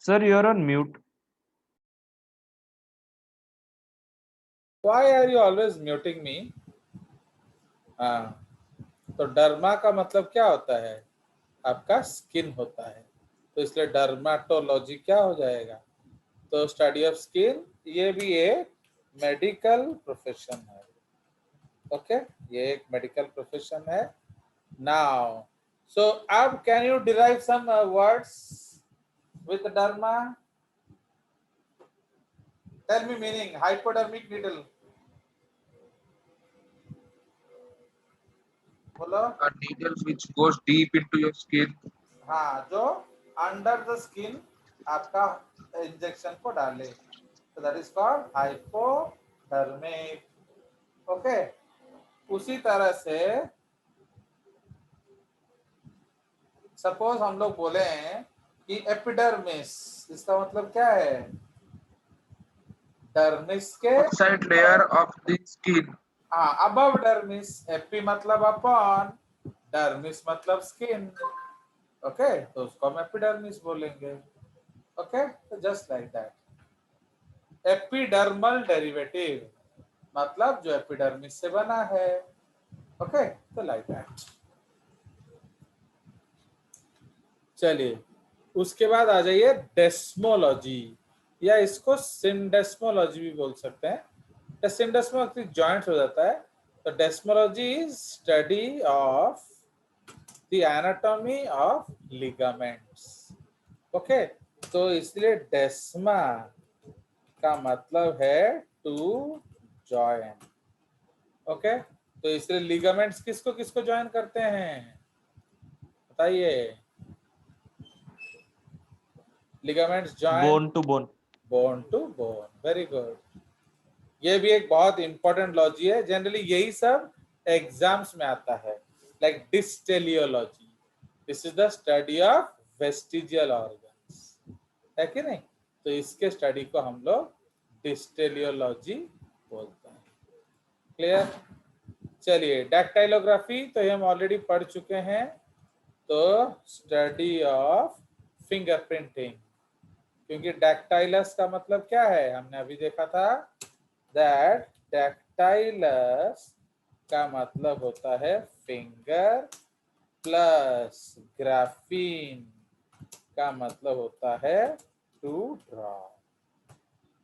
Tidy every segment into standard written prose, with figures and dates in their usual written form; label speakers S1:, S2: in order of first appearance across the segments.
S1: Sir, you're on mute.
S2: Why are you always muting me? हाँ, तो derma का मतलब क्या होता है? आपका स्किन होता है, तो इसलिए डर्माटोलॉजी क्या हो जाएगा? तो स्टडी ऑफ स्किन, ये भी एक मेडिकल प्रोफेशन है। ओके, ये एक मेडिकल प्रोफेशन है। नाउ सो अब can you derive some words with derma? Tell me meaning hypodermic needle. बोलो।
S3: A needle which goes deep into your skin.
S2: हाँ, जो अंडर द स्किन आपका इंजेक्शन को डाले, तो that is called hypodermic. Okay, उसी तरह से सपोज हम लोग बोले कि एपिडर्मिस, इसका मतलब क्या है? डर्मिस के
S3: Outside layer of the skin.
S2: हाँ, अबव डर्मिस। एपी मतलब अपॉन, डर्मिस मतलब स्किन। ओके, तो उसको हम एपिडर्मिस बोलेंगे। ओके, तो just like that. Epidermal derivative मतलब जो एपिडर्मिस से बना है। ओके, तो लाइक दैट। चलिए, उसके बाद आ जाइए डेस्मोलॉजी, या इसको सिंडेस्मोलॉजी भी बोल सकते हैं। सिंडेस्मोलॉजी जॉइंट हो जाता है, तो desmology is study of the anatomy of ligaments. Okay, तो इसलिए डेस्मा का मतलब है टू जॉइन। ओके, तो इसलिए लिगामेंट्स किसको किसको जॉइन करते हैं बताइए? Ligaments join
S1: Bone to bone.
S2: Bone to bone. Very good. ये भी एक बहुत इंपॉर्टेंट लॉजी है, जनरली यही सब एग्जाम्स में आता है, like dysteleology. This is the study of vestigial organs, है कि नहीं? तो इसके स्टडी को हम लोग डिस्टेलियोलॉजी बोलते हैं। क्लियर? चलिए, डैक्टाइलोग्राफी तो हम ऑलरेडी पढ़ चुके हैं। तो स्टडी ऑफ फिंगरप्रिंटिंग, क्योंकि डैक्टाइलस का मतलब क्या है हमने अभी देखा था, दैट डैक्टाइलस का मतलब होता है फिंगर, प्लस ग्राफीन का मतलब होता है टू ड्रॉ।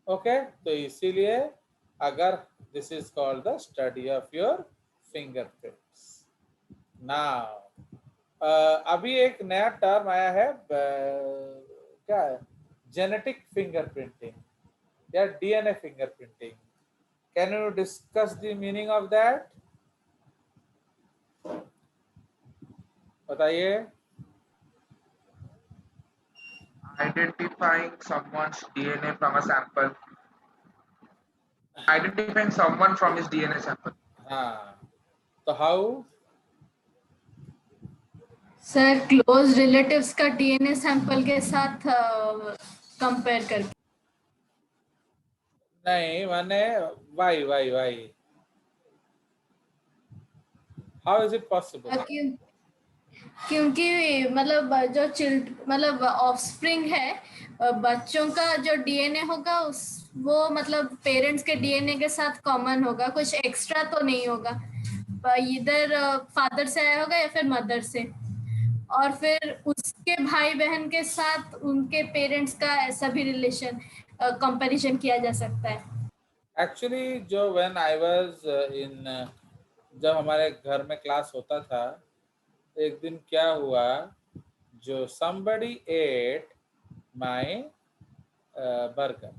S2: ओके, तो इसीलिए अगर this is called the study of your fingerprints. Now अभी एक नया टर्म आया है, क्या है? जेनेटिक फिंगरप्रिंटिंग या DNA fingerprinting. Can you discuss the meaning of that? बताइए।
S3: Identifying someone's DNA from a sample. Identifying someone from his DNA sample.
S2: हाँ, तो हाउ?
S4: सर, क्लोज रिलेटिव्स का डीएनए सैंपल के साथ कंपेयर करके।
S2: नहीं, माने why why why, how is it possible?
S4: क्योंकि मतलब जो मतलब ऑफस्प्रिंग है, बच्चों का जो डीएनए होगा वो मतलब पेरेंट्स के डीएनए के साथ कॉमन होगा, कुछ एक्स्ट्रा तो नहीं होगा। इधर फादर से आया होगा या फिर मदर से, और फिर उसके भाई बहन के साथ उनके पेरेंट्स का ऐसा भी रिलेशन कंपैरिजन किया जा सकता है।
S2: एक्चुअली जो व्हेन आई वाज इन, जब हमारे घर में क्लास होता था, एक दिन क्या हुआ, जो somebody ate my बर्गर,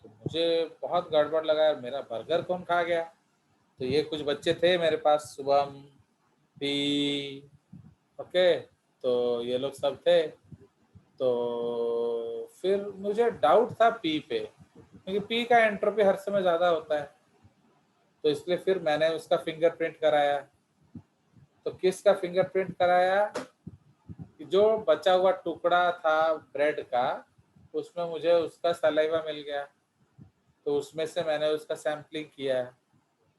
S2: तो मुझे बहुत गड़बड़ लगा, मेरा बर्गर कौन खा गया? तो ये कुछ बच्चे थे मेरे पास, शुभम, पी, ओके, तो ये लोग सब थे। तो फिर मुझे डाउट था पी पे, क्योंकि पी का एंट्रोपी हर समय ज़्यादा होता है, तो इसलिए फिर मैंने उसका फिंगरप्रिंट कराया। तो किसका फिंगरप्रिंट कराया? जो बचा हुआ टुकड़ा था ब्रेड का, उसमें मुझे उसका सलाइवा मिल गया, तो उसमें से मैंने उसका सैम्पलिंग किया,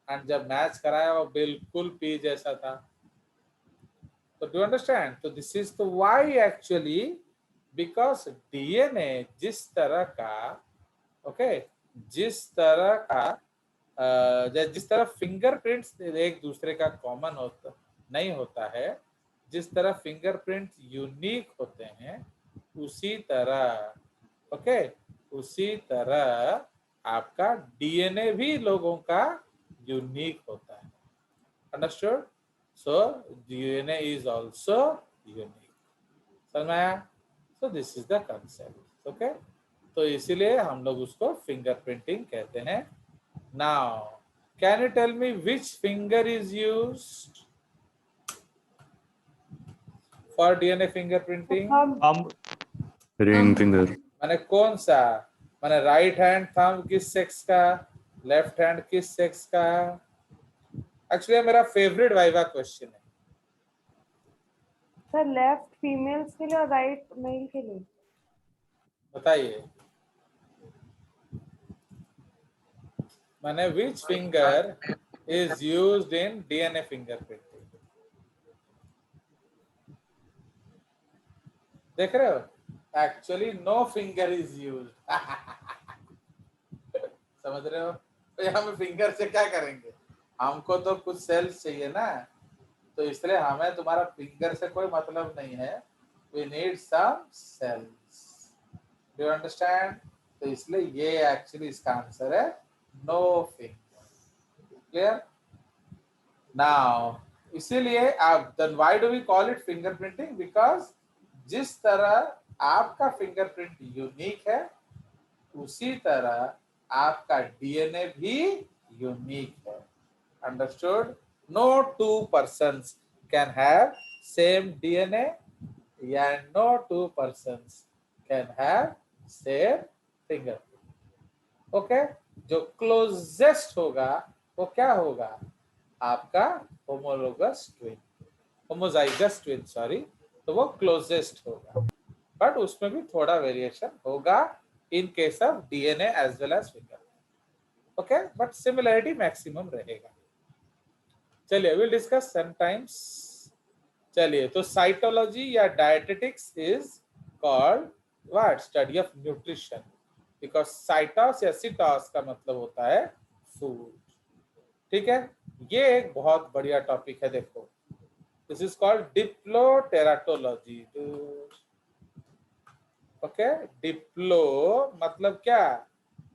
S2: एंड जब मैच कराया वो बिल्कुल पी जैसा था। तो डू अंडरस्टैंड? तो this is the why actually because DNA जिस तरह का ओके जिस तरह का जिस तरह फिंगरप्रिंट्स एक दूसरे का कॉमन होता नहीं होता है, जिस तरह फिंगरप्रिंट यूनिक होते हैं, उसी तरह ओके उसी तरह आपका डीएनए भी लोगों का यूनिक होता है। Understood? So DNA is also unique. समझ में आया? So this is the concept. Okay, तो इसीलिए हम लोग उसको फिंगरप्रिंटिंग कहते हैं। Now can you tell me which finger is used for DNA fingerprinting?
S1: Thumb.
S5: Ring finger.
S2: माने कौन सा? माने राइट हैंड थंब किस सेक्स का, लेफ्ट हैंड किस सेक्स का? एक्चुअली मेरा फेवरेट वाइवा क्वेश्चन है।
S1: सर लेफ्ट फीमेल्स के लिए और राइट मेल के लिए।
S2: बताइए, माने विच finger is used in DNA fingerprinting? देख रहे हो? Actually, no finger is used. समझ रहे हो? तो हम फिंगर से क्या करेंगे? हमको तो कुछ सेल्स चाहिए ना, तो इसलिए हमें तुम्हारा फिंगर से कोई मतलब नहीं है। We need some cells. Do you understand? तो इसलिए ये एक्चुअली इसका आंसर है no finger. Clear? Now, इसीलिए आप then why do we call it fingerprinting? Because जिस तरह आपका फिंगरप्रिंट यूनिक है, उसी तरह आपका डीएनए भी यूनिक है। Understood? No two persons can have same DNA या no two persons can have same fingerprint. Okay, जो क्लोजेस्ट होगा वो क्या होगा? आपका homologous twin, homozygous twin sorry, तो वो क्लोजेस्ट होगा, बट उसमें भी थोड़ा वेरिएशन होगा in case of DNA as well as finger. Okay, but similarity maximum रहेगा। चलिए विल डिस्कस समटाइम्स। चलिए, तो साइटोलॉजी या dietetics is called what? Study of nutrition, because sitos या सिटोस का मतलब होता है फूड। ठीक है, ये एक बहुत बढ़िया टॉपिक है। देखो, this is called diploteratology. Okay, diplo मतलब क्या?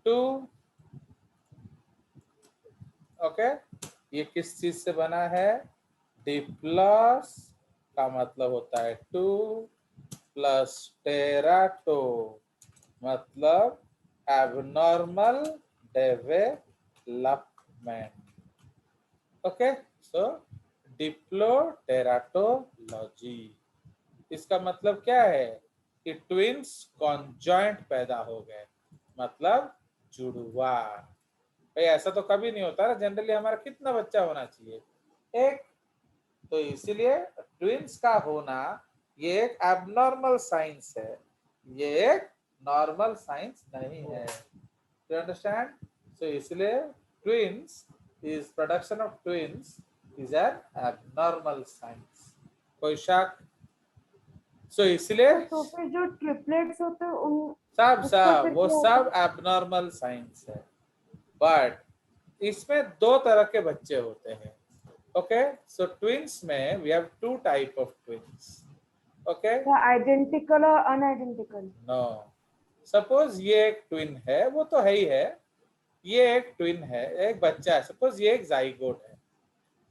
S2: टू। ओके, ये किस चीज से बना है? डिप्लस का मतलब होता है टू, प्लस टेराटो मतलब एबनॉर्मल डेवलपमेंट। ओके, सो डिप्लोटेराटोलॉजी, इसका मतलब क्या है कि ट्विन्स कॉन्जॉइंट पैदा हो गए, मतलब जुड़वा। भाई ऐसा तो कभी नहीं होता ना, जनरली हमारा कितना बच्चा होना चाहिए? एक। तो इसीलिए ट्विन्स का होना ये एक एबनॉर्मल साइंस है, ये एक नॉर्मल साइंस नहीं है। You understand? सो इसलिए twins is production of twins is an abnormal science. कोई शक? सो इसलिए
S1: तो फिर जो ट्रिपलेट्स होते हैं उन
S2: सब वो सब एबनॉर्मल साइंस है, बट इसमें दो तरह के बच्चे होते हैं। ओके, सो ट्विन्स में we have two type of twins. Okay,
S1: identical और अनआइडेंटिकल।
S2: नो, सपोज ये एक ट्विन है, वो तो है ही है, ये एक ट्विन है, एक बच्चा है, सपोज ये एक जाइगोट है,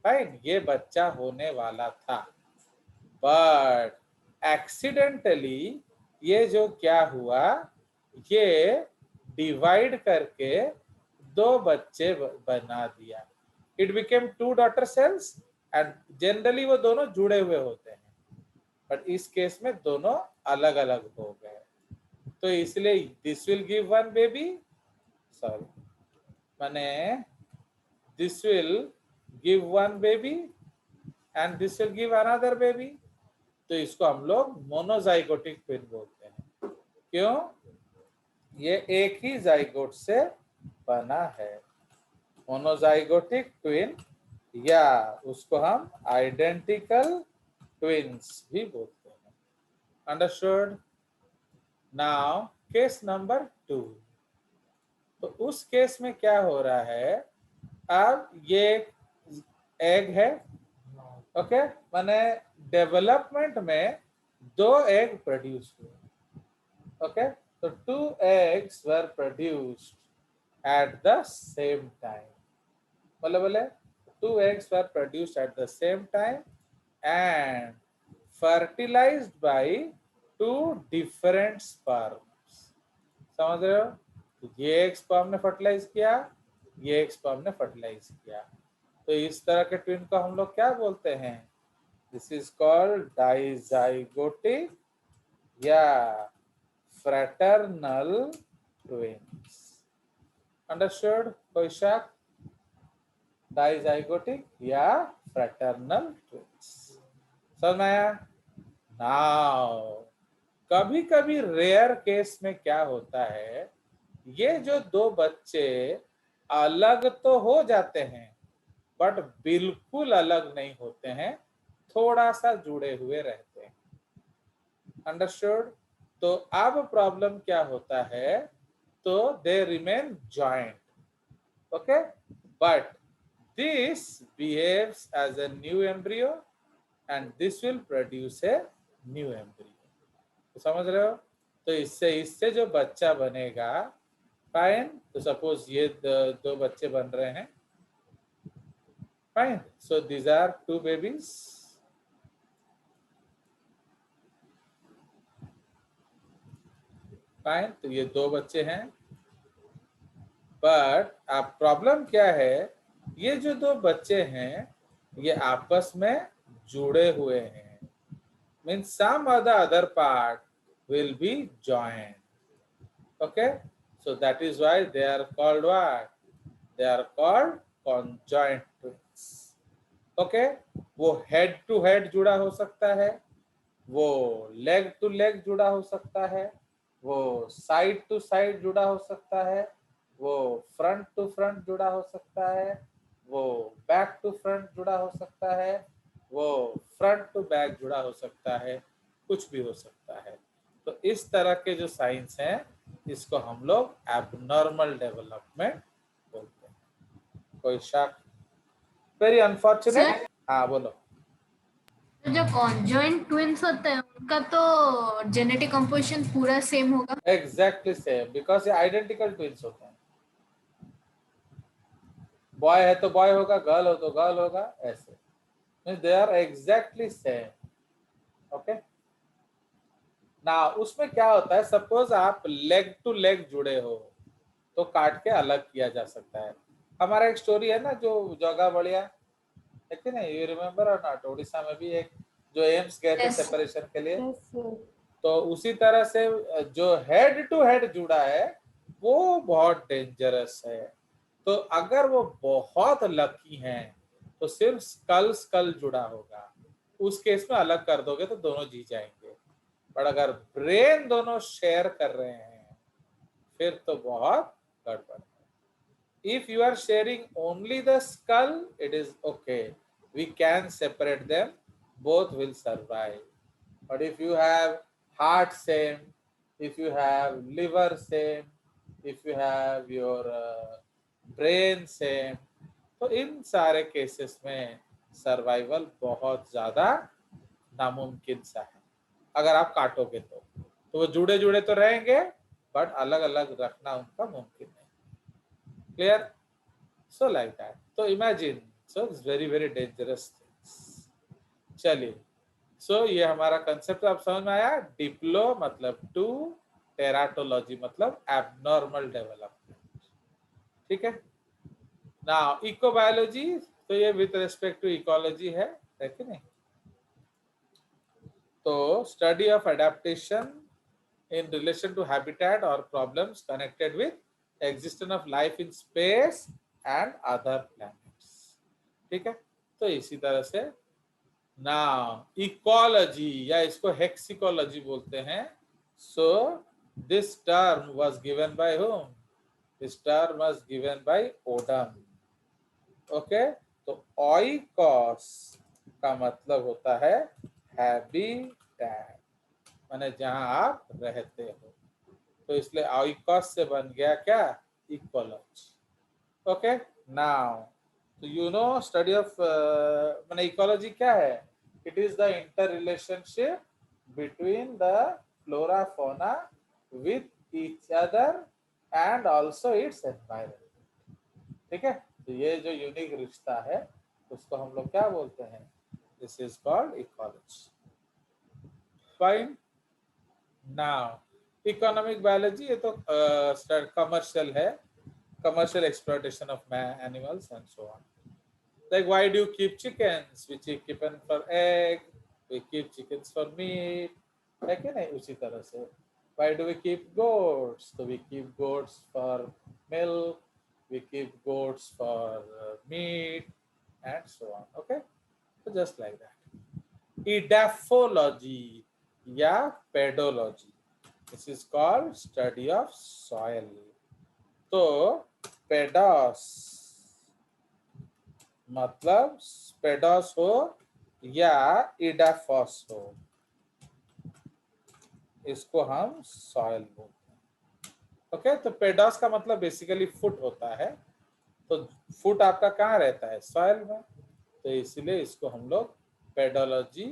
S2: फाइन, ये बच्चा होने वाला था, बट एक्सीडेंटली ये जो क्या हुआ, ये डिवाइड करके दो बच्चे बना दिया। It became two daughter cells and generally वो दोनों जुड़े हुए होते हैं, बट इस केस में दोनों अलग अलग हो गए। तो इसलिए this will give one baby, sorry माने this will give one baby and this will give another baby. तो इसको हम लोग मोनोजाइगोटिक ट्विन बोलते हैं। क्यों? ये एक ही जाइगोट से बना है। मोनोजाइगोटिक ट्विन या उसको हम आइडेंटिकल ट्विन्स भी बोलते हैं। अंडरस्टूड? नाउ केस नंबर 2, तो उस केस में क्या हो रहा है, अब ये एग है, ओके, माने डेवलपमेंट में 2 एग प्रोड्यूस हुए, ओके, तो 2 eggs were produced at the same time, बोले 2 eggs were produced at the same time and fertilized by 2 different sperms, समझ रहे हो, तो ये एक स्पर्म ने फर्टिलाइज किया, ये एक स्पर्म ने फर्टिलाइज किया, तो इस तरह के ट्विन को हम लोग क्या बोलते हैं, दिस इज कॉल्ड डाइजाइगोटिक या फ्रैटर्नल ट्विन्स, अंडरस्टूड कोई शक, डाइजाइगोटिक या फ्रैटर्नल ट्विन्स, समझ में आया। नाउ कभी कभी रेयर केस में क्या होता है, ये जो 2 बच्चे अलग तो हो जाते हैं बट बिल्कुल अलग नहीं होते हैं, थोड़ा सा जुड़े हुए रहते हैं, अंडरस्टूड। तो अब प्रॉब्लम क्या होता है, तो they remain joint, okay, but this behaves as a new embryo and this will produce a new embryo, तो समझ रहे हो, तो इससे जो बच्चा बनेगा, फाइन, तो सपोज ये 2 बच्चे बन रहे हैं, fine, so these are 2 babies, fine, तो ये 2 बच्चे हैं, बट अब प्रॉब्लम क्या है, ये जो 2 बच्चे हैं ये आपस में जुड़े हुए हैं, means some other part will be joined, okay, so that is why they are called what, they are called conjoint twins, okay, वो head to head जुड़ा हो सकता है, वो leg to leg जुड़ा हो सकता है, वो side to side जुड़ा हो सकता है, वो front to front जुड़ा हो सकता है, वो बैक टू फ्रंट जुड़ा हो सकता है, वो फ्रंट टू बैक जुड़ा हो सकता है, कुछ भी हो सकता है, तो इस तरह के जो साइंस हैं इसको हम लोग एबनॉर्मल डेवलपमेंट बोलते हैं, कोई शक, वेरी अनफॉर्चुनेट, हाँ बोलो।
S4: तो जो कॉन्जॉइंट ट्विन्स होते हैं उनका तो जेनेटिक कंपोजिशन पूरा सेम होगा,
S2: एग्जैक्टली सेम, बिकॉज ये आइडेंटिकल ट्विन्स होते हैं, बॉय है तो बॉय होगा, गर्ल हो तो गर्ल होगा, ऐसे means they are exactly same, okay. ना उसमें क्या होता है, सपोज आप लेग टू लेग जुड़े हो तो काट के अलग किया जा सकता है, हमारा एक स्टोरी है ना जो जोगा बढ़िया, है ना, यू रिमेम्बर और नॉट, उड़ीसा में भी एक जो एम्स गए थे
S4: Yes.
S2: सेपरेशन के लिए,
S1: Yes, sir.
S2: तो उसी तरह से जो हेड टू हेड जुड़ा है वो बहुत डेंजरस है, तो अगर वो बहुत लकी हैं तो सिर्फ स्कल स्कल जुड़ा होगा, उस केस में अलग कर दोगे तो दोनों जी जाएंगे, पर अगर ब्रेन दोनों शेयर कर रहे हैं फिर तो बहुत गड़बड़ है। If you are sharing only the skull, it is okay, we can separate them, both will survive, but if you have heart same, if you have liver same, if you have your brain same, तो इन सारे cases में survival बहुत ज्यादा नामुमकिन सा है, अगर आप काटोगे तो वो जुड़े जुड़े तो रहेंगे बट अलग अलग रखना उनका मुमकिन नहीं, क्लियर, सो लाइक दैट, तो imagine, so it's very very dangerous things. चलिए, सो ये हमारा कंसेप्ट अब समझ में आया, डिप्लो मतलब 2, टेराटोलॉजी मतलब एबनॉर्मल डेवलपमेंट, ठीक है। नाउ इकोबायोलॉजी, तो ये विद रिस्पेक्ट टू इकोलॉजी है कि नहीं, तो study of adaptation in relation to habitat or problems connected with existence of life in space and other planets, ठीक है, तो इसी तरह से नाउ इकोलॉजी या इसको हेक्सिकोलॉजी बोलते हैं, so this term was given by whom, this term was given by Odum, okay, तो ओइकोस का मतलब होता है हैबिटेट, माने जहां आप रहते हो, तो इसलिए आइकॉस से बन गया क्या, इकोलॉजी. ओके, नाउ तो यू नो स्टडी ऑफ माने इकोलॉजी क्या है, it is the inter relationship between the flora fauna with each other and also it's environment. ठीक है, तो ये जो यूनिक रिश्ता है उसको हम लोग क्या बोलते हैं, this is called ecology. Fine. Now economic biology ये तो कमर्शियल है, commercial exploitation of animals and so on. Like why do you keep chickens? We keep chicken for egg, we keep chickens for meat. है कि नहीं, उसी तरह से why do we keep goats? So we keep goats for milk, we keep goats for meat and so on. Okay, so just like that. Edaphology या pedology, this is called study of soil. तो पेडोस मतलब पेडोस हो या इडाफॉस हो, इसको हम soil बोलते हैं. ओके, तो पेडोस का मतलब बेसिकली फुट होता है, तो फुट आपका कहाँ रहता है, सॉइल में, तो इसलिए इसको हम लोग पेडोलॉजी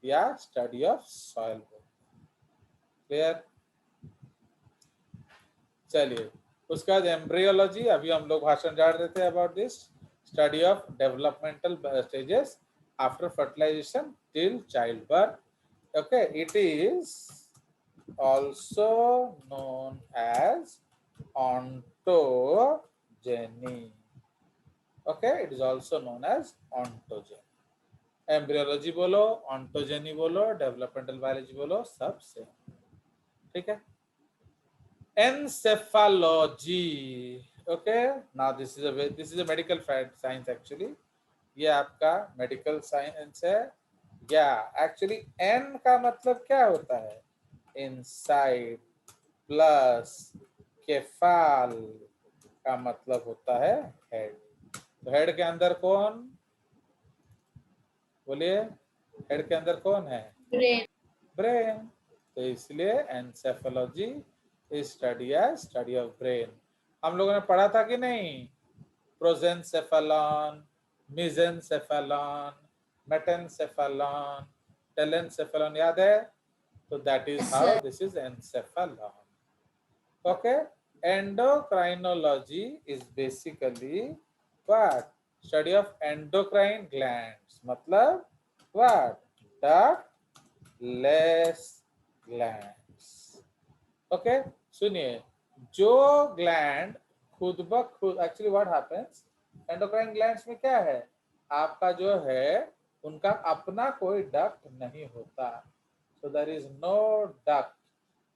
S2: या स्टडी ऑफ सॉइल बोलते हैं. क्लियर. चलिए, उसके बाद एम्ब्रियोलॉजी, अभी हम लोग भाषण जान रहे थे about this study of developmental stages after fertilization till child birth. Okay, it is also known as ontogeny. Okay, it is also known as ontogeny. Embryology बोलो, ऑन्टोजेनी बोलो, डेवलपमेंटल बायोलॉजी बोलो, सब सेम. ठीक है. Encephalogy. Okay, now this is a medical science actually. ये आपका medical science है. या एक्चुअली एन का मतलब क्या होता है, इनसाइड, प्लस केफाल का मतलब होता है हेड. तो हेड के अंदर कौन, बोलिए, हेड के अंदर कौन है,
S4: ब्रेन.
S2: ब्रेन. तो इसलिए एनसेफोलॉजी स्टडी ऑफ ब्रेन. हम लोगों ने पढ़ा था कि नहीं, प्रोजेंसेफेलॉन, मिजेंसेफेलॉन, मेटेंसेफेलॉन, टेलेंसेफेलॉन, याद है. तो that is
S4: Yes,
S2: how
S4: sir.
S2: This is encephalon. Okay, endocrinology is basically what, study of endocrine glands, मतलब व्हाट, डक्टलेस ग्लैंड्स. ओके, सुनिए, जो ग्लैंड खुद ब खुद, actually what happens, endocrine glands में क्या है, आपका जो है उनका अपना कोई डक्ट नहीं होता. So there is no duct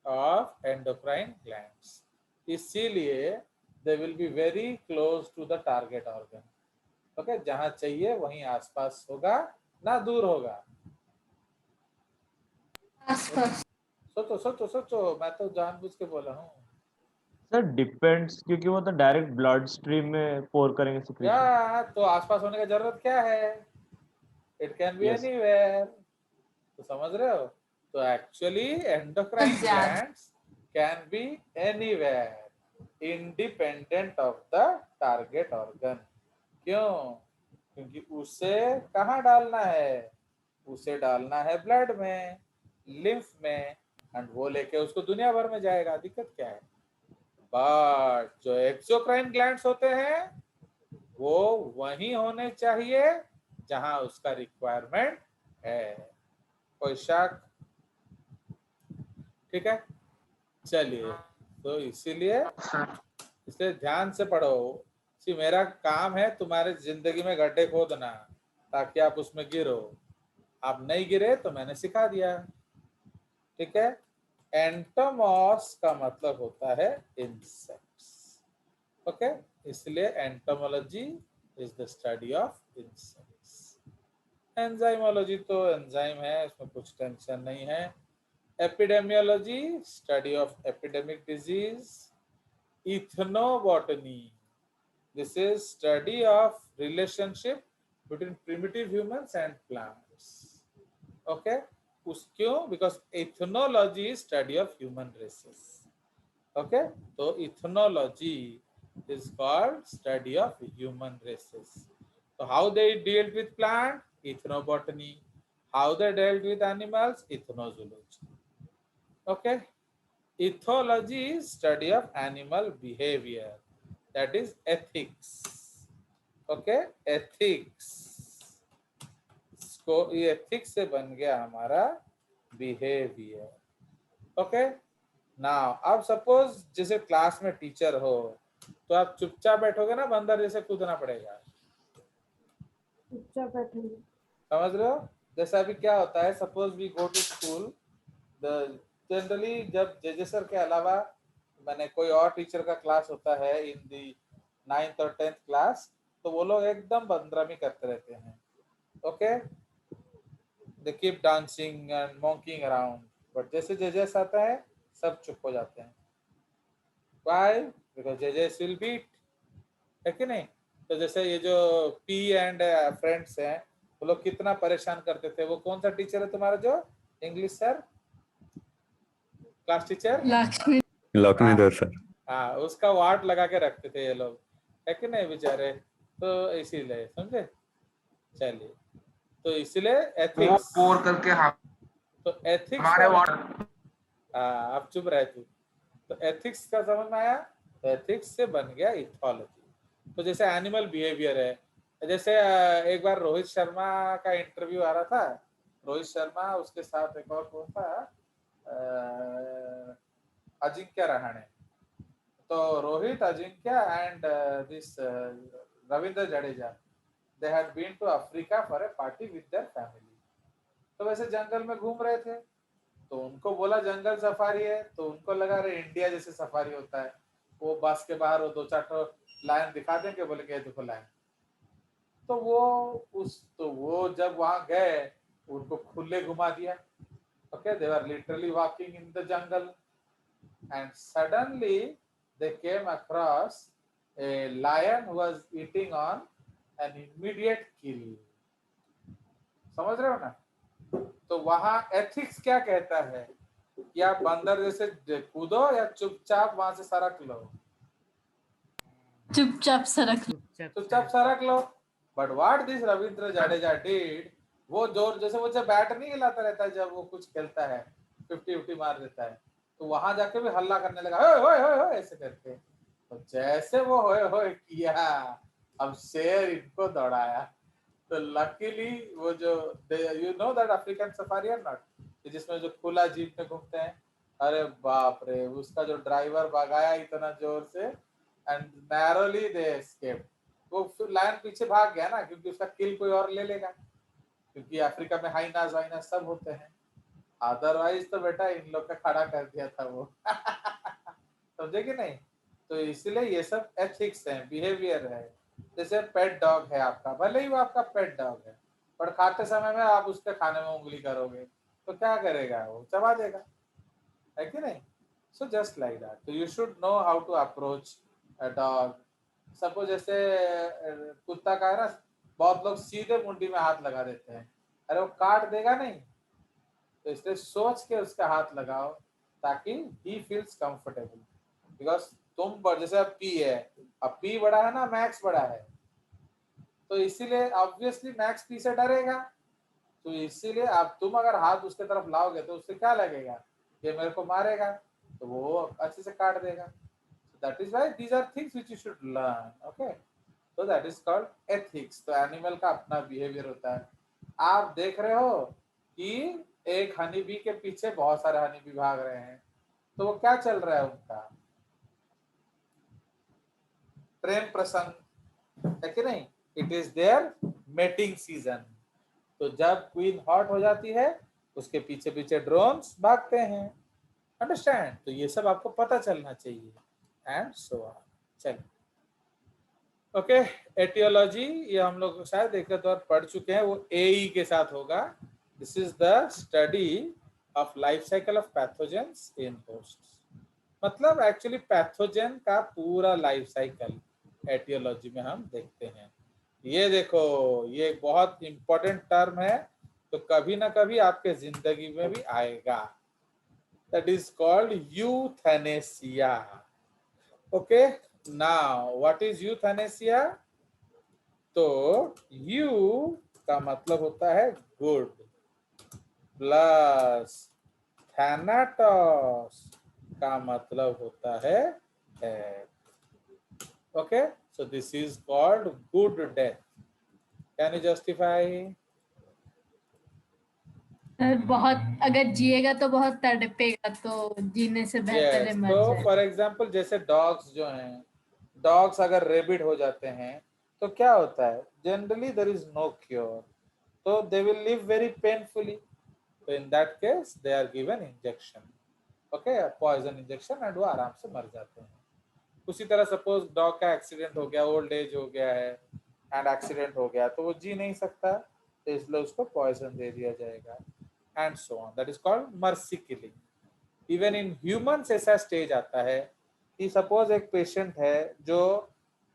S2: of endocrine glands. इसीलिए they will be very close to the target organ. Okay, जहां चाहिए वहीं आसपास होगा, ना दूर होगा.
S4: आसपास.
S2: सोचो सोचो सोचो, मैं तो जानबूझ के बोला हूँ.
S6: सर डिपेंड्स, क्योंकि वो तो डायरेक्ट ब्लड स्ट्रीम में पोर करेंगे सिक्रीशन.
S2: या तो आसपास होने का जरूरत क्या है, it can be
S6: Yes.
S2: Anywhere. तो समझ रहे हो, तो actually endocrine glands can be anywhere independent of the target organ. क्यों, क्योंकि उसे कहाँ डालना है, उसे डालना है ब्लड में, लिम्फ में, एंड वो लेके उसको दुनिया भर में जाएगा. दिक्कत क्या है. बट जो एक्सोक्राइन ग्लैंड्स होते हैं वो वहीं होने चाहिए जहां उसका रिक्वायरमेंट है. कोई शक. ठीक है, चलिए, तो इसलिए ध्यान से पढ़ो. मेरा काम है तुम्हारे जिंदगी में गड्ढे खोदना ताकि आप उसमें गिरो. आप नहीं गिरे तो मैंने सिखा दिया. ठीक है. एंटोमॉस का मतलब होता है इंसेक्ट्स. ओके, इसलिए entomology is the study of insects. Enzymology तो एंजाइम है, इसमें कुछ टेंशन नहीं है. Epidemiology, study of epidemic disease. Ethnobotany, this is study of relationship between primitive humans and plants. Okay, क्यों, because ethnology is study of human races. Okay, तो ethnology is called study of human races. So how they dealt with plant? Ethnobotany. How they dealt with animals? Ethnozoology. Okay. Ethology is study of animal behavior. That is ethics. Okay. Ethics. इसको ये ethics से बन गया हमारा behavior. Okay. Now, अब suppose जैसे class में teacher हो तो आप चुपचाप बैठोगे ना, बंदर जैसे कूदना पड़ेगा?
S1: चुपचाप बैठेंगे।
S2: समझ रहे हो? जैसे अभी क्या होता है, suppose we go to school, generally जब जेजे सर के अलावा मैंने कोई और टीचर का क्लास होता है इन दी 9th और 10th क्लास, तो वो लोग एकदम बंदरामी करते रहते हैं. Okay, they keep dancing and monkeying around, but जैसे जेजे आता है सब चुप हो जाते हैं. Why? Because JJ will beat, है कि नहीं? तो जैसे ये जो पी एंड फ्रेंड्स हैं, वो लोग कितना परेशान करते थे. वो कौन सा टीचर है तुम्हारा जो English sir, class teacher?
S5: Laxmidhar sir.
S2: हाँ, उसका वार्ड लगा के रखते थे ये लोग, है कि नहीं बेचारे? तो इसीलिए समझे. चलिए, तो इसीलिए
S3: वो
S2: एथिक्स.
S3: पोर करके
S2: तो एथिक्स
S3: हमारे वार्ड
S2: हाँ, अब चुप रहे तू. तो एथिक्स का समझ में आया? तो एथिक्स से बन गया इथोलॉजी. तो जैसे एनिमल बिहेवियर है, जैसे एक बार रोहित शर्मा का इंटरव्यू आ रहा था. रोहित शर्मा, उसके साथ एक और कौन था, अजिंक्य रहाणे. तो Rohit, Ajinkya and this Ravindra Jadeja, they had been to Africa for a party with their family. तो वैसे जंगल में घूम रहे थे, तो उनको बोला जंगल सफारी है, तो उनको लगा अरे इंडिया जैसे सफारी होता है. वो बस के बाहर वो 2-4 लाइन दिखा देंगे, बोले कि देखो लाइन. तो वो जब वहां गए, उनको खुले घुमा दिया. Okay, they were literally walking in the jungle and suddenly they came across a lion who was eating on an immediate kill. समझ रहे हो ना? तो वहां एथिक्स क्या कहता है कि आप बंदर जैसे कूदो या चुपचाप वहां से सरक लो.
S4: चुपचाप सरक
S2: चुपचाप सरक लो. But what this Ravindra Jadeja did, वो जोर जैसे वो जब बैट नहीं हिलाता रहता है, जब वो कुछ खेलता है 50-50 मार देता है, तो वहां जाके भी हल्ला करने लगा, होए होए होए होए ऐसे करके. तो जैसे वो होए होए किया, अब शेर इनको दौड़ाया. तो लकीली वो जो you know that African safari और नॉट, जिसमें जो खुला जीप में घूमते हैं, अरे बाप रे, उसका जो ड्राइवर भगाया इतना जोर से एंड नैरोली दे एस्केप्ड. वो फिर लायन पीछे भाग गया ना, क्योंकि उसका किल कोई और ले लेगा, क्योंकि अफ्रीका में हाइनास वाइनास सब होते हैं. अदरवाइज तो बेटा इन लोग का खड़ा कर दिया था वो. समझे कि नहीं? तो इसलिए ये सब एथिक्स है, बिहेवियर है. जैसे पेट डॉग है आपका, भले ही वो आपका पेट डॉग है, पर खाते समय में आप उसके खाने में उंगली करोगे तो क्या करेगा? वो चबा देगा, है कि नहीं? So just like that. तो you should know how to approach a dog. Suppose जैसे कुत्ता का है ना, बहुत लोग सीधे मुंडी में हाथ लगा देते हैं, अरे वो काट देगा नहीं. तो इसलिए सोच के उसका हाथ लगाओ ताकि ही फील्स कंफर्टेबल. बिकॉज तुम जैसे अब पी है, अब पी बड़ा है ना, मैक्स बड़ा है, तो इसीलिए ऑब्वियसली मैक्स पी से डरेगा. तो इसीलिए अब तुम अगर हाथ उसके तरफ लाओगे तो उससे क्या लगेगा, ये मेरे को मारेगा, तो वो अच्छे से काट देगा. That is why these are things which you should learn. Okay, so that is called ethics. तो एनिमल का अपना बिहेवियर होता है. आप देख रहे हो कि एक हनी बी के पीछे बहुत सारे हनी बी भाग रहे हैं, तो वो क्या चल रहा है उनका? प्रेम प्रसंग, है कि नहीं? It is their mating season. तो जब क्वीन हॉट हो जाती है, उसके पीछे पीछे ड्रोन्स भागते हैं. अंडरस्टैंड? तो ये सब आपको पता चलना चाहिए एंड सो ऑन. चलिए, ओके. एटियोलॉजी ये हम लोग शायद एक बार पढ़ चुके हैं, वो एई के साथ होगा. This is the study of life cycle of pathogens in hosts. मतलब एक्चुअली पैथोजन का पूरा लाइफ साइकिल एटियोलॉजी में हम देखते हैं. ये देखो, ये बहुत इंपॉर्टेंट टर्म है, तो कभी ना कभी आपके जिंदगी में भी आएगा. That is called euthanasia. Okay. Now, what is euthanasia? तो यू का मतलब होता है गुड प्लस थैनाटोस का मतलब होता है okay so this is called good death can you justify
S4: बहुत अगर जिएगा तो बहुत तड़पेगा, तो जीने से बेहतर है मर
S2: तो
S4: जाए।
S2: फॉर एग्जांपल जैसे डॉग्स जो हैं, डॉग्स अगर रेबिड हो जाते हैं तो क्या होता है, generally there is no cure, तो they will live very painfully, तो in that case they are given injection, okay poison injection, and वो आराम से मर जाते हैं। उसी तरह सपोज डॉग का एक्सीडेंट हो गया, ओल्ड एज हो गया है एंड एक्सीडेंट हो गया, तो वो जी नहीं सकता, तो इसलिए उसको पॉइजन दे दिया जाएगा and so on, that is called mercy killing. Even in humans ऐसा स्टेज आता है कि सपोज एक पेशेंट है जो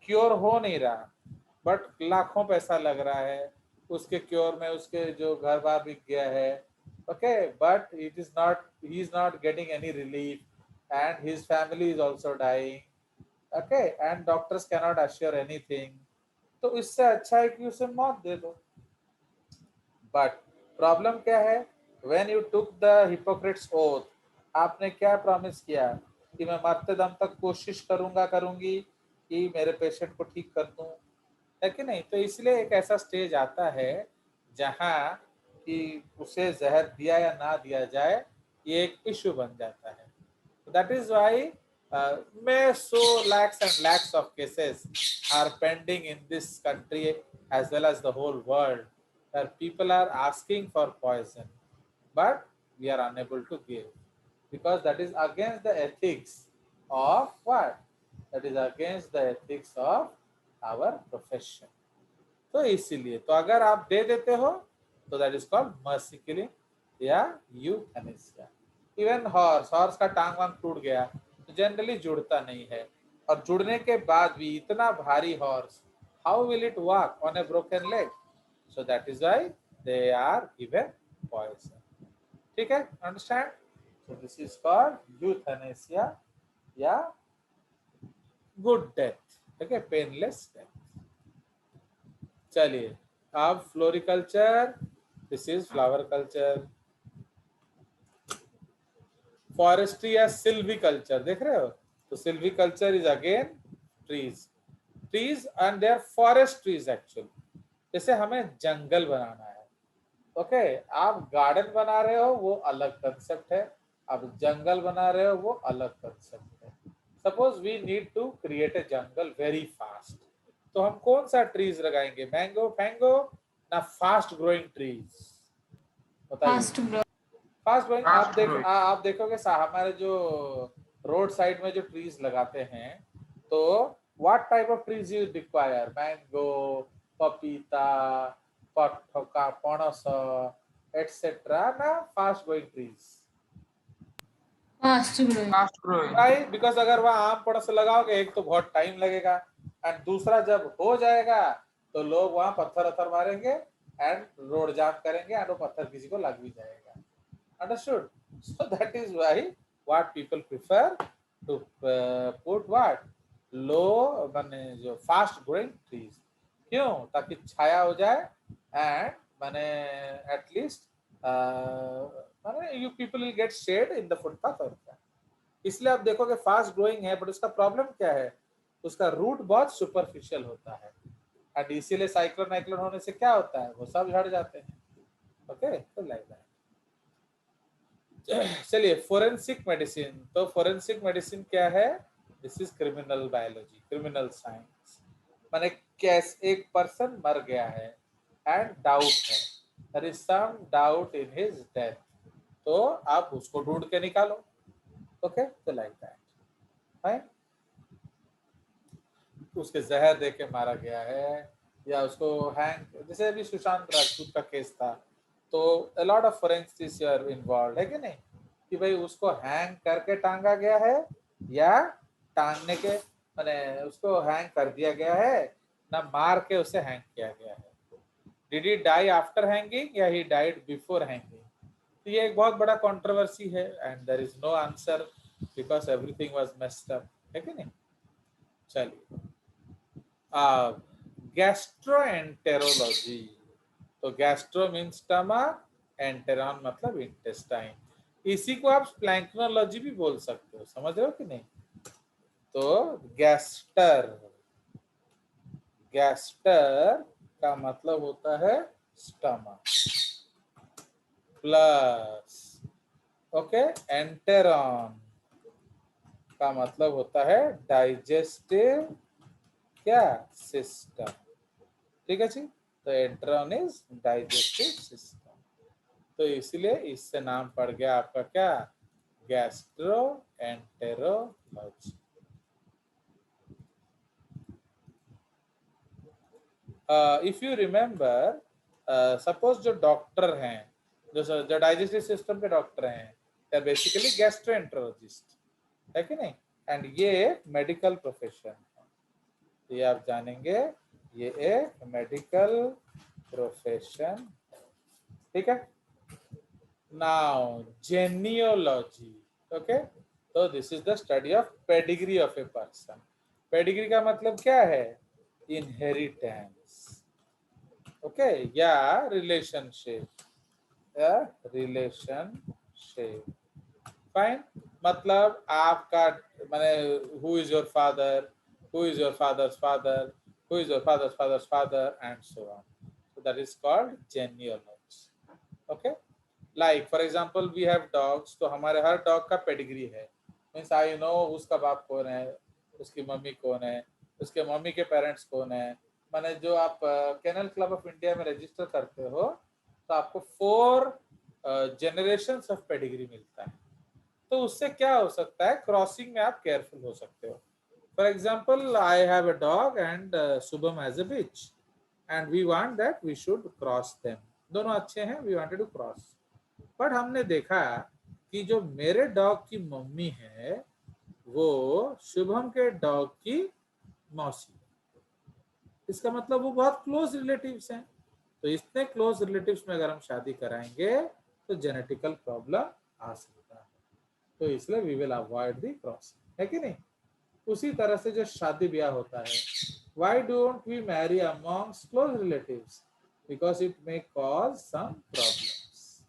S2: क्योर हो नहीं रहा बट लाखों पैसा लग रहा है उसके क्योर में, उसके जो घर बार बिक गया है, okay but it is not, he is not getting any relief and his family is also dying, okay and doctors can not assure anything, तो इससे अच्छा है कि उसे मौत दे दो। बट प्रॉब्लम क्या है, when you took the Hippocrates oath, आपने क्या प्रॉमिस किया कि मैं मरते दम तक कोशिश करूंगी कि मेरे पेशेंट को ठीक कर दूं, है कि नहीं? तो इसलिए एक ऐसा स्टेज आता है जहां कि उसे जहर दिया या ना दिया जाए ये एक इशू बन जाता है। That is why may so lakhs and lakhs of cases are pending in this country as well as the whole world, where people are asking for poison but we are unable to give because that is against the ethics of what, that is against the ethics of our profession। तो इसीलिए तो अगर आप दे देते हो तो that is called mercy killing या यूथैनेसिया। Even horse का टांग वांग टूट गया तो जनरली जुड़ता नहीं है, और जुड़ने के बाद भी इतना भारी horse, how will it walk on a broken leg, so that is why they are given poison. ठीक है, understand? So this is called euthanasia या गुड डेथ, ठीक है, पेनलेस डेथ। चलिए अब floriculture, this is flower culture. Forestry या silviculture देख रहे हो, तो silviculture is again trees and their forest trees actually. जैसे हमें जंगल बनाना है, ओके आप गार्डन बना रहे हो वो अलग कंसेप्ट है, अब जंगल बना रहे हो वो अलग कंसेप्ट है। Suppose we need to create a jungle very fast, तो हम कौन सा ट्रीज लगाएंगे, मैंगो फैंगो ना फास्ट ग्रोइंग ट्रीज, बताइए। फास्ट ग्रोइंग आप देखोगे हमारे जो रोड साइड में जो ट्रीज लगाते हैं, तो what type of trees you require, mango, पपीता, पटका, पणस एटसेट्रा ना fast growing trees,
S3: Fast growing.
S2: Right? Because अगर वहाँ आम पणस लगाओगे एक तो बहुत टाइम लगेगा, एंड दूसरा जब हो जाएगा तो लोग वहां पत्थर वत्थर मारेंगे एंड रोड जाम करेंगे एंड वो पत्थर किसी को लग भी जाएगा। Understood? So that is why what people prefer to put what low माने जो फास्ट ग्रोइंग ट्रीज, क्यों? ताकि छाया हो जाए एंड माने एटलीस्ट माने you people will get shade in the footpath. और क्या, इसलिए आप देखोगे फास्ट ग्रोइंग है बट उसका प्रॉब्लम क्या है, उसका रूट बहुत सुपरफिशियल होता है, एंड इसीलिए साइक्लोन वाइक्लोन होने से क्या होता है, वो सब झड़ जाते हैं। ओके, तो लाइक दैट। चलिए फोरेंसिक मेडिसिन, तो फोरेंसिक मेडिसिन क्या है, this is criminal biology, criminal science. माने कैसे एक पर्सन मर गया है एंड डाउट है, there is some doubt in his death, तो आप उसको ढूंढ के निकालो। ओके, तो लाइक दैट, फाइन। उसके जहर दे के मारा गया है या उसको हैंग, जैसे अभी सुशांत राजपूत का केस था, तो a lot of forensics are involved, है कि नहीं, कि भाई उसको हैंग करके टांगा गया है या टांगने के माने उसको हैंग कर दिया गया है ना मार के उसे हैंग किया गया है। Did he die after hanging या ही डाइड बिफोर हैंगिंग, तो ये एक बहुत बड़ा कंट्रोवर्सी है and there is no answer because everything was messed up, है कि नहीं? चलिए गैस्ट्रोएंटेरोलॉजी, तो गैस्ट्रो मीन्स स्टमक, एंटेरॉन मतलब इंटेस्टाइन, इसी को आप स्प्लैंक्नोलॉजी भी बोल सकते हो, समझ रहे हो कि नहीं? तो गैस्टर, गैस्टर का मतलब होता है स्टमक, प्लस ओके एंटेरॉन का मतलब होता है डाइजेस्टिव क्या सिस्टम, ठीक है जी? तो एंटेरॉन इज डाइजेस्टिव सिस्टम, तो इसलिए इससे नाम पड़ गया आपका क्या, gastroenterology. If you remember, suppose जो डॉक्टर हैं, जो डाइजेस्टिव सिस्टम के डॉक्टर हैं, दे बेसिकली गैस्ट्रोएंटेरोलॉजिस्ट, है कि नहीं? एंड ये एक मेडिकल प्रोफेशन है, ये आप जानेंगे, ये एक मेडिकल प्रोफेशन, ठीक है? नाउ जेनियोलॉजी, ओके, तो this is the study of pedigree of a person. Pedigree का मतलब क्या है? इनहेरिटेंस, ओके, या रिलेशनशिप, या रिलेशनशिप, फाइन। मतलब आपका माने who is your father, who is your father's father, who is your father's father's father, and so on. So that is called genealogy. Okay, like for example we have dogs, तो हमारे हर dog का pedigree है, means I know उसका बाप कौन है, उसकी mummy कौन है, उसके मम्मी के पेरेंट्स कौन है। माने जो आप कैनल क्लब ऑफ इंडिया में रजिस्टर करते हो तो आपको 4 जनरेशंस ऑफ पेडिग्री मिलता है, तो उससे क्या हो सकता है, क्रॉसिंग में आप केयरफुल हो सकते हो। For example, I have a dog and Subham has a bitch, and we want that we should cross them. दोनों अच्छे हैं, we wanted to cross. But हमने देखा कि जो मेरे डॉग की मम्मी है वो शुभम के डॉग की मौसी, इसका मतलब वो बहुत क्लोज रिलेटिव्स हैं, तो इतने क्लोज रिलेटिव्स में अगर हम शादी कराएंगे तो जेनेटिकल प्रॉब्लम आ सकता है, तो इसलिए we will avoid the crossing, है कि नहीं? उसी तरह से जो शादी ब्याह होता है, why don't we marry amongst close relatives? Because it may cause some problems.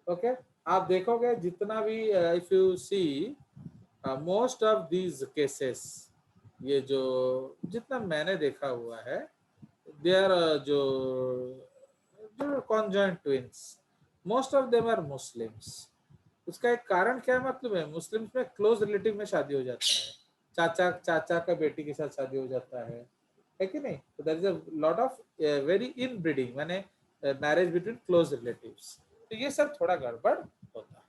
S2: Okay, आप देखोगे जितना भी if you see most of these cases, ये जो जितना मैंने देखा हुआ है, they are जो conjoined twins, most of them are Muslims. उसका एक कारण क्या मतलब है, मुस्लिम्स में क्लोज रिलेटिव में शादी हो जाता है, चाचा का बेटी के साथ शादी हो जाता है कि नहीं? तो there is a lot of very inbreeding, माने मैरिज बिटवीन क्लोज रिलेटिव्स, तो ये सब थोड़ा गड़बड़ होता है।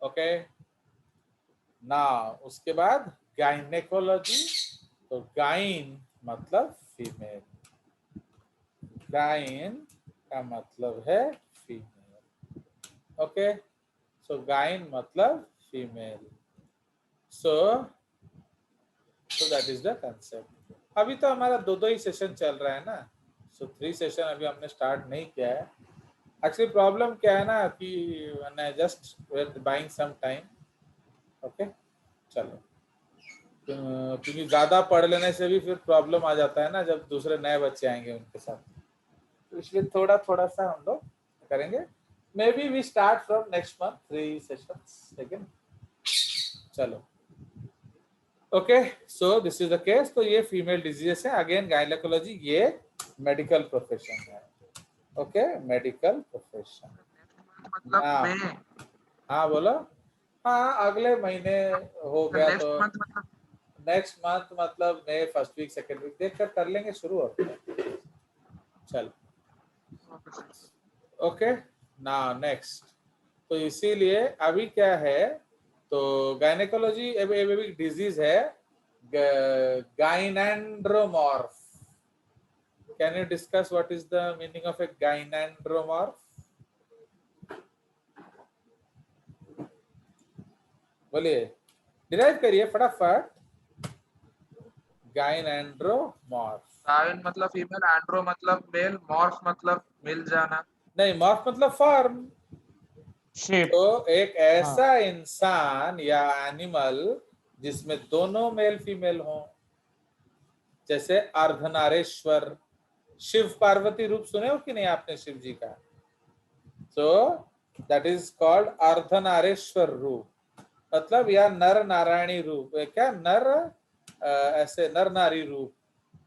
S2: ओके, ना उसके बाद गायनेकोलॉजी, तो गाइन मतलब फीमेल, गाइन का मतलब है फीमेल, ओके, सो गाइन मतलब female, so that is the concept। अभी तो हमारा दो ही सेशन चल रहा है ना, so 3 सेशन अभी हमने स्टार्ट नहीं किया है। एक्चुअली प्रॉब्लम क्या है ना कि मैं just buying some time, okay, चलो, क्योंकि ज्यादा पढ़ लेने से भी फिर प्रॉब्लम आ जाता है ना, जब दूसरे नए बच्चे आएंगे उनके साथ, तो इसलिए थोड़ा थोड़ा सा हम लोग करेंगे। Maybe we start from next month 3 sessions, ठीक है? चलो, okay, so this is the case. तो ये फीमेल डिजीजेस है, अगेन गायनेकोलॉजी ये मेडिकल प्रोफेशन है, ओके, मेडिकल प्रोफेशन।
S3: मतलब
S2: हाँ
S3: में
S2: हाँ बोलो, हाँ अगले महीने हो गया
S3: नेक्स्ट
S2: तो
S3: मंथ मतलब
S2: नेक्स्ट मंथ मतलब मई फर्स्ट वीक सेकेंड वीक देख कर लेंगे शुरू, और चलो, ओके ना नेक्स्ट। तो इसीलिए अभी क्या है, तो गायनेकोलॉजी एक डिजीज है gynandromorph. Can you discuss what is the meaning of a gynandromorph? बोलिए, डिराइव करिए फटाफट। गाइनेंड्रोमॉर्फ,
S3: गायन मतलब फीमेल, एंड्रो मतलब मेल, मॉर्फ मतलब मिल जाना।
S2: नहीं मॉर्फ मतलब फॉर्म,
S6: शेप
S2: तो एक ऐसा इंसान या एनिमल जिसमें दोनों मेल फीमेल हो, जैसे अर्धनारेश्वर, शिव पार्वती रूप सुने हो कि नहीं आपने शिव जी का? सो दैट इज कॉल्ड अर्धनारेश्वर रूप, मतलब या नर नारायणी रूप, क्या नर ऐसे नर नारी रूप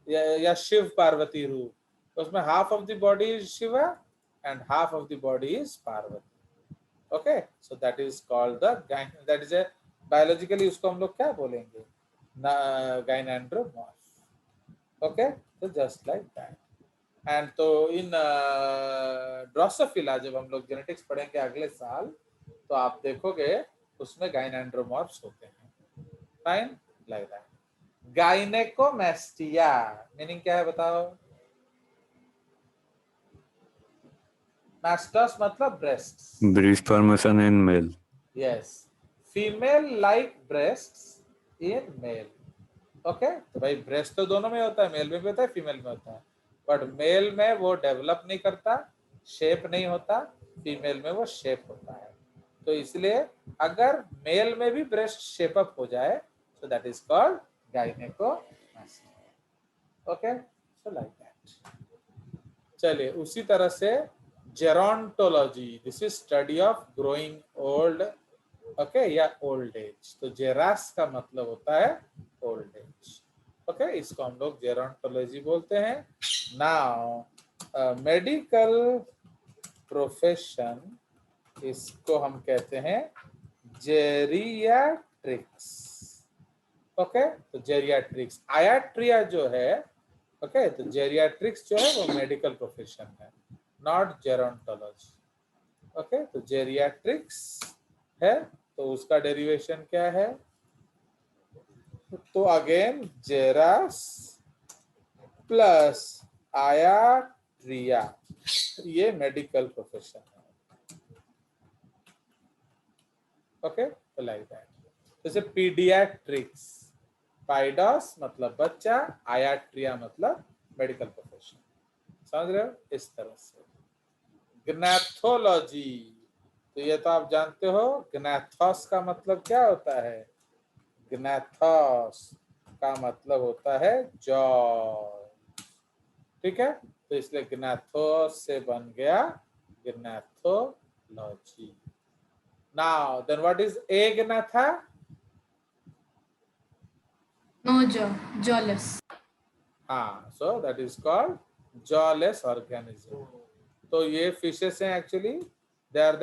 S2: या शिव पार्वती रूप, उसमें half of the body is Shiva and half of the body is Parvati. Okay, so that is called the that is a biologically उसको हम लोग क्या बोलेंगे? गाइनेंड्रोमॉर्फ. ओके, तो जस्ट लाइक दैट. एंड तो इन ड्रोसोफिला जब हम लोग जेनेटिक्स पढ़ेंगे अगले साल, तो आप देखोगे उसमें गाइनेंड्रोमॉर्फ्स होते हैं. Fine, like that. Gynaecomastia meaning क्या है बताओ? मास्टर्स मतलब breasts.
S5: Breast formation in male.
S2: Yes, female like breasts in male. Okay, तो भाई ब्रेस्ट तो दोनों में होता है, मेल में भी होता है, फीमेल में होता है, बट मेल में वो डेवलप नहीं करता, शेप नहीं होता, फीमेल में वो शेप होता है. तो इसलिए अगर मेल में भी ब्रेस्ट शेप अप हो जाए, so that is called gynaecomastia. Okay, so like that. चलिए, उसी तरह से gerontology, this is study of growing old. Okay, या ओल्ड एज. तो जेरास का मतलब होता है ओल्ड एज. ओके, इसको हम लोग जेरोंटोलॉजी बोलते हैं. नाउ मेडिकल प्रोफेशन, इसको हम कहते हैं जेरियाट्रिक्स. ओके, तो जेरियाट्रिक्स, आयाट्रिया जो है, ओके, तो जेरियाट्रिक्स जो है वो मेडिकल प्रोफेशन है, नॉट जेरोंटोलॉजी. ओके, तो जेरियाट्रिक्स है, तो उसका डेरिवेशन क्या है? तो अगेन जेरास प्लस आयाट्रिया, ये मेडिकल प्रोफेशन है. ओके, तो लाइक दैट. जैसे पीडियाट्रिक्स, पाइडॉस मतलब बच्चा, आयाट्रिया मतलब मेडिकल प्रोफेशन. समझ रहे हो? इस तरह से. ग्नैथोलॉजी, तो ये तो आप जानते हो, ग्नैथोस का मतलब क्या होता है? ग्नैथोस का मतलब होता है जॉ. ठीक है, तो इसलिए ग्नैथोस से बन गया gnathology. Now then what is agnatha?
S4: No jaw, jawless.
S2: हाँ, so that is called jawless organism. तो ये फिशेस हैं, एक्चुअली दे आर द